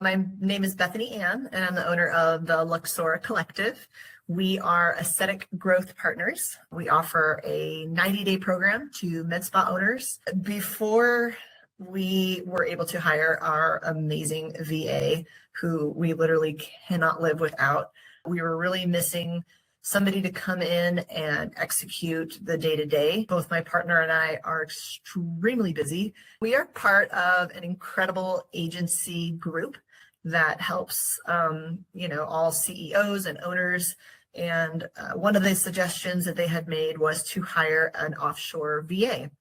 My name is Bethany Anne, and I'm the owner of the Luxora Collective. We are aesthetic growth partners. We offer a 90-day program to med spa owners. Before we were able to hire our amazing VA, who we literally cannot live without, we were really missing somebody to come in and execute the day-to-day. Both my partner and I are extremely busy. We are part of an incredible agency group that helps, all CEOs and owners. And one of the suggestions that they had made was to hire an offshore VA.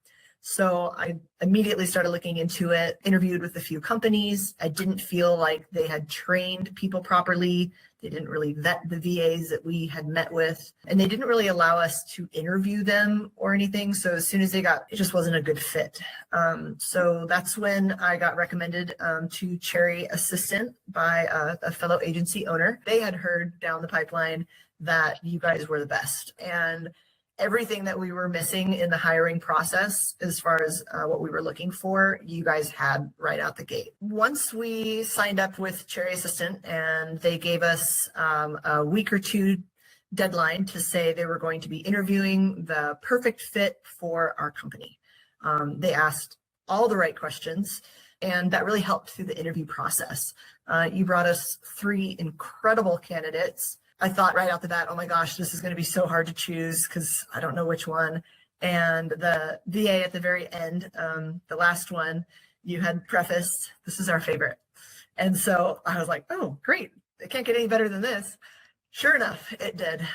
So I immediately started looking into it, interviewed with a few companies. I didn't feel like they had trained people properly. They didn't really vet the VAs that we had met with, and they didn't really allow us to interview them or anything. So as soon as it just wasn't a good fit. So that's when I got recommended to Cherry Assistant by a fellow agency owner. They had heard down the pipeline that you guys were the best, and everything that we were missing in the hiring process, as far as what we were looking for, you guys had right out the gate. Once we signed up with Cherry Assistant and they gave us a week or two deadline to say they were going to be interviewing the perfect fit for our company. They asked all the right questions, and that really helped through the interview process. You brought us 3 incredible candidates. I thought right out the bat, oh my gosh, this is going to be so hard to choose because I don't know which one. And the VA at the very end, the last one, you had prefaced, this is our favorite. And so I was like, oh, great. It can't get any better than this. Sure enough, it did.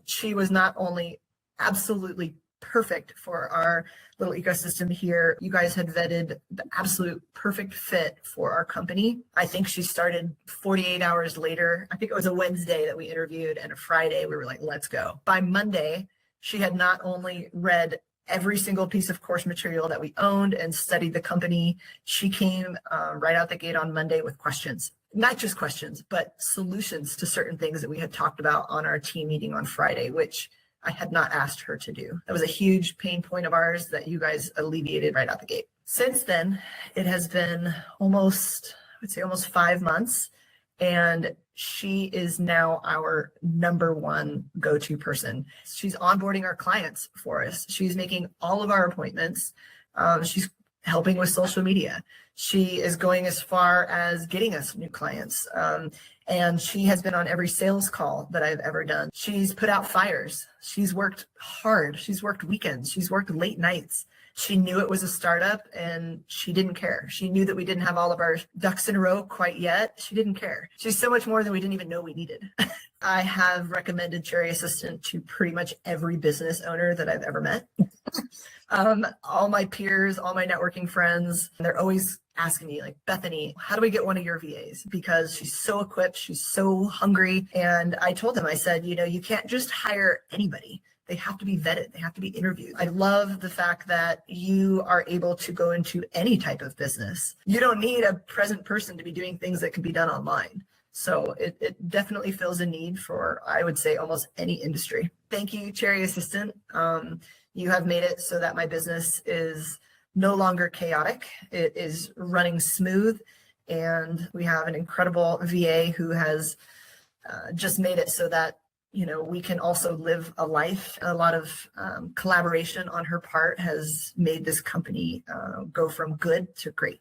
She was not only absolutely perfect for our little ecosystem here. You guys had vetted the absolute perfect fit for our company. I think she started 48 hours later. I think it was a Wednesday that we interviewed, and a Friday we were like, let's go. By Monday, she had not only read every single piece of course material that we owned and studied the company, she came right out the gate on Monday with questions. Not just questions, but solutions to certain things that we had talked about on our team meeting on Friday, which I had not asked her to do. That was a huge pain point of ours that you guys alleviated right out the gate. Since then, it has been almost 5 months, and she is now our #1 go-to person. She's onboarding our clients for us. She's making all of our appointments. She's helping with social media. She is going as far as getting us new clients. And she has been on every sales call that I've ever done. She's put out fires. She's worked hard. She's worked weekends. She's worked late nights. She knew it was a startup and she didn't care. She knew that we didn't have all of our ducks in a row quite yet. She didn't care. She's so much more than we didn't even know we needed. I have recommended Cherry Assistant to pretty much every business owner that I've ever met. All my peers, all my networking friends, they're always asking me like, Bethany, how do we get one of your VAs? Because she's so equipped, she's so hungry. And I told them, I said, you can't just hire anybody. They have to be vetted. They have to be interviewed. I love the fact that you are able to go into any type of business. You don't need a present person to be doing things that can be done online. So it definitely fills a need for, I would say, almost any industry. Thank you, Cherry Assistant. You have made it so that my business is no longer chaotic. It is running smooth, and we have an incredible VA who has just made it so that we can also live a life. A lot of collaboration on her part has made this company go from good to great.